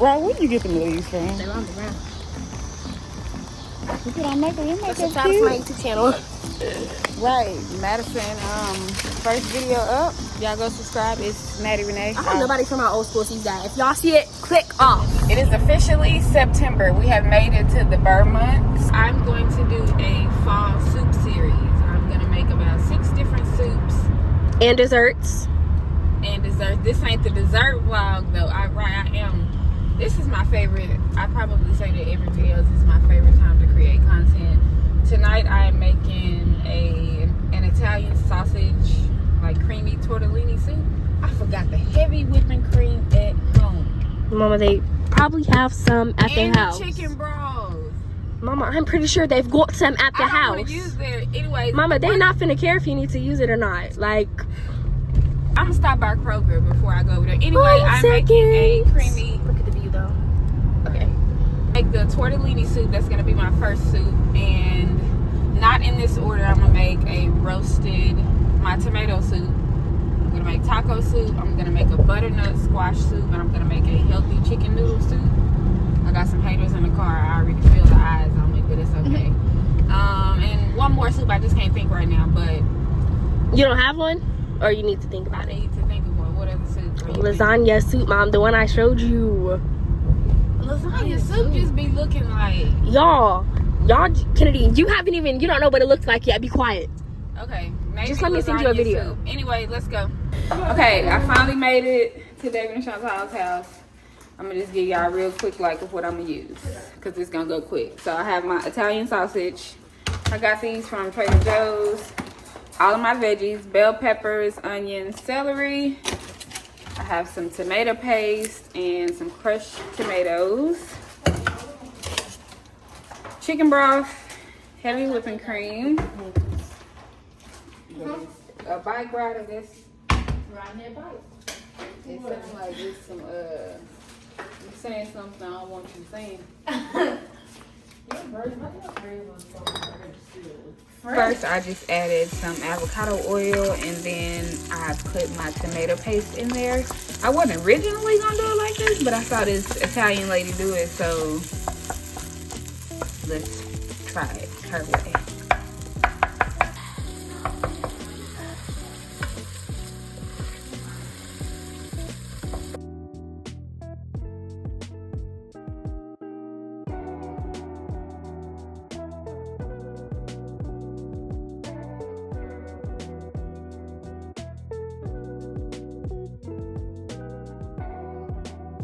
Bro, where you get them leaves from? They're on the ground. You put on makeup, you make Subscribe that to cute. my YouTube channel. Right, Madison, first video up. Y'all go subscribe. It's Maddie Renee. I hope nobody from our old school sees that. If y'all see it, click off. It is officially September. We have made it to the Burr months. I'm going to do a fall soup series. I'm going to make about 6 different soups. And desserts. And dessert. This ain't the dessert vlog though. I am. This is my favorite. I probably say that every video. This is my favorite time to create content. Tonight I am making an Italian sausage, like creamy tortellini soup. I forgot the heavy whipping cream at home. Mama, they probably have some at their house. And chicken broth. Mama, I'm pretty sure they've got some at the house. I don't use it anyway. Mama, they not finna care if you need to use it or not. Like, I'm gonna stop by Kroger before I go over there. Anyway, I'm making a creamy. Look at the view though. Okay. Make the tortellini soup. That's gonna be my first soup, and not in this order. I'm gonna make my tomato soup. I'm gonna make taco soup. I'm gonna make a butternut squash soup, and I'm gonna make a healthy chicken noodle soup. I got some haters in the car. I already feel the eyes on me, but it's okay. And one more soup. I just can't think right now, but you don't have one, or you need to think about it. I need to think of one. What other soup? Lasagna soup, Mom. The one I showed you. Lasagna soup just be looking like y'all, Kennedy, you don't know what it looks like yet. Be quiet. Okay, maybe just let me send you a video. Soup. Anyway, let's go. Okay, I finally made it to David and Chantal's house. I'm gonna just give y'all a real quick like of what I'm gonna use, because it's gonna go quick. So I have my Italian sausage. I got these from Trader Joe's. All of my veggies: bell peppers, onions, celery. I have some tomato paste and some crushed tomatoes. Chicken broth, heavy whipping cream. A bike rider that's riding that bike. It sounds like it's some you're saying something I don't want you saying. First, I just added some avocado oil, and then I put my tomato paste in there. I wasn't originally gonna do it like this, but I saw this Italian lady do it, so let's try it her way.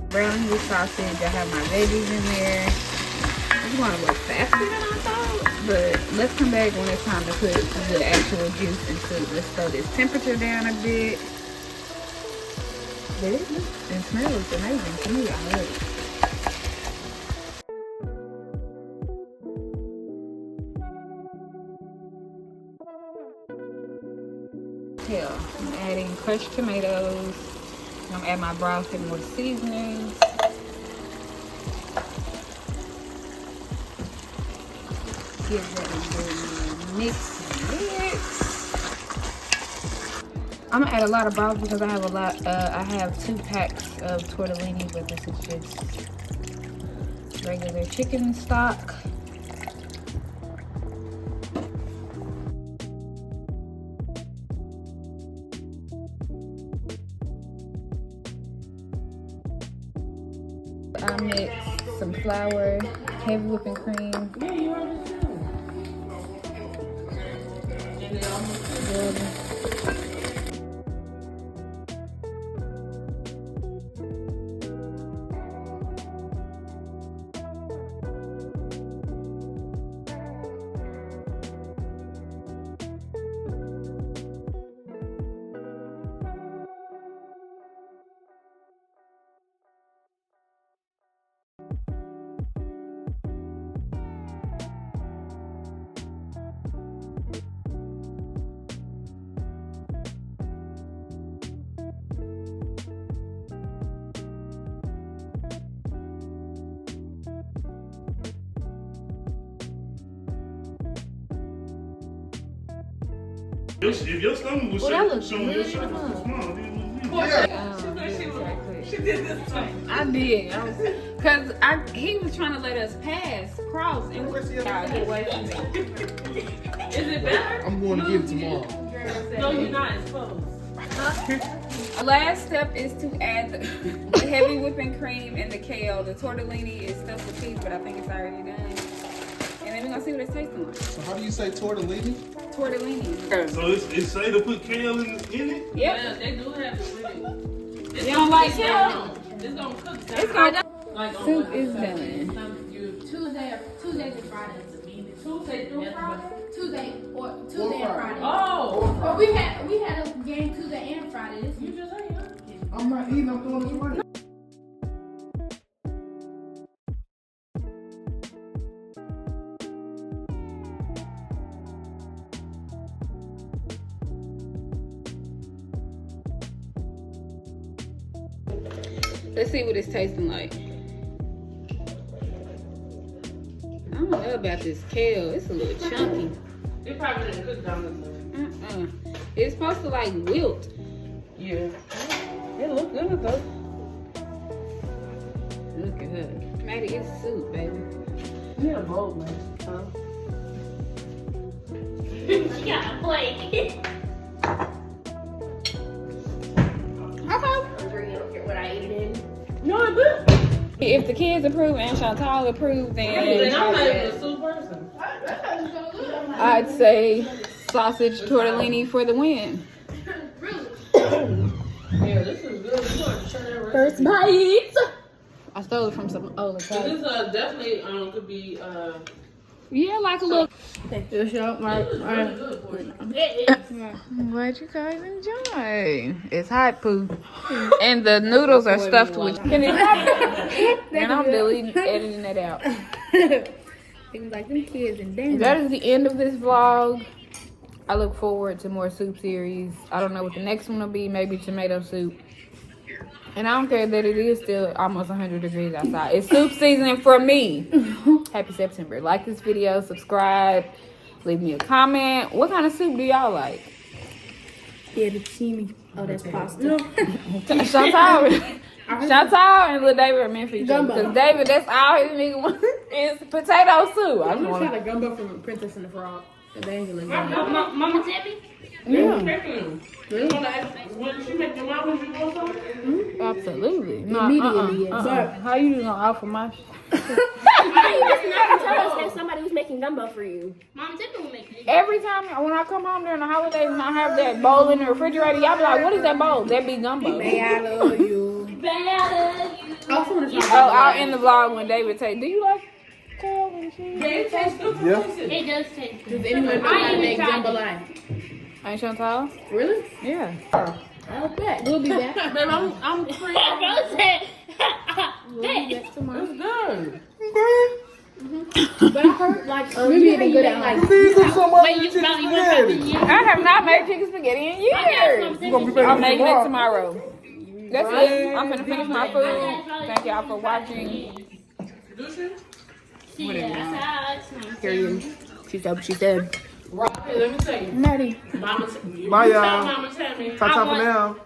Brown with sausage. I have my veggies in there. It's going to look faster than I thought, but let's come back when it's time to put the actual juice into. Let's throw this temperature down a bit. But it looks and smells amazing to me already. Kale. I'm adding crushed tomatoes. I'm gonna add my broth and more seasonings. Give that a good mix. I'm gonna add a lot of broth because I have I have 2 packs of tortellini, but this is just regular chicken stock. I mix some flour, heavy whipping cream. Yeah, you already If your stomach was showing your shoulders too small, She did this time. I did. Cause he was trying to let us cross, and we're still get away from me. Is it better? I'm going to get it tomorrow. No, you're not. It's close. Last step is to add the heavy whipping cream and the kale. The tortellini is stuffed with cheese, but I think it's already done. And then we're gonna see what it's tasting like. So how do you say tortellini? Tortellini. So it's say to put kale in it? Yep. Yeah, they do have it with it. You don't like kale? It's gonna cook. It's gonna. Like Soup is done. Tuesday and Friday. Tuesday through Friday. Tuesday and Friday. Oh. But we had a game Tuesday and Friday. You just ate, huh? I'm not eating, I'm throwing it away. Let's see what it's tasting like. I don't know about this kale. It's a little chunky. It probably didn't cook down this way. It's supposed to like wilt. Yeah. It look good though. Look at her. Maddie, it's soup, baby. You need a bowl, man. Huh? She got a plate. Okay. What I ate in. No, it good. If the kids approve and Chantal approve, then And I'm not even a soup person. I'd say sausage tortellini for the win. Yeah, this is good. You want to try that recipe? First bite. I stole it from some old So this definitely could be yeah, like a little. It's really good for you. I'm glad you guys enjoy. It's hot poo, and the noodles are stuffed with. And I'm editing that out. Things like them kids and damn. That is the end of this vlog. I look forward to more soup series. I don't know what the next one will be. Maybe tomato soup. And I don't care that it is still almost 100 degrees outside. It's soup season for me. Happy September. Like this video, subscribe, leave me a comment. What kind of soup do y'all like? Fettuccine. Oh, that's pasta. Chantal and Lil David are meant for each other. Because David, that's all his nigga wants is potato soup. I'm gonna try the gumbo from Princess and the Frog. Mama Debbie? Yeah. When she make your mom, you want something? Absolutely. No, Immediately, yes. But how you gonna offer my shit? Why you just not tell us that somebody was making gumbo for you? Mama Debbie will make it. Every time when I come home during the holidays and I have that bowl in the refrigerator, y'all be like, what is that bowl? That be gumbo. I love you. Oh, I'll end the vlog when David say, do you like kale and cheese? Yeah, it tastes good. Yeah. It does taste good. Does anyone know how to make jambalaya? Ain't Chantal? Really? Yeah. I'll bet. We'll be back. Babe, I'm free. We'll be back tomorrow. It's good. But I heard like you ain't good at like. These are some other You chicken want spaghetti. I have not made chicken spaghetti in years. We're going to be I'm making making it tomorrow. tomorrow. That's it. I'm gonna finish my food. Thank y'all for watching. Period. She said what she said. Rocky, let me tell you. Maddie. Mama, Bye, y'all. Mama tell me. Ta-ta for now.